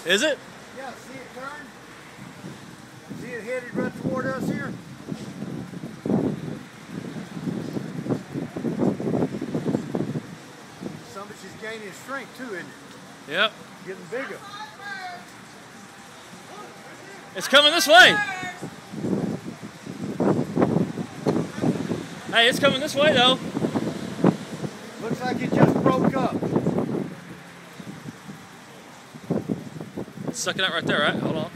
Is it? Yeah, see it turn? See it headed right toward us here? Some of she's gaining strength too, isn't it? Yep. Getting bigger. It's coming this way. Hey, it's coming this way though. Looks like it just broke up. It's sucking out right there, right? Hold on.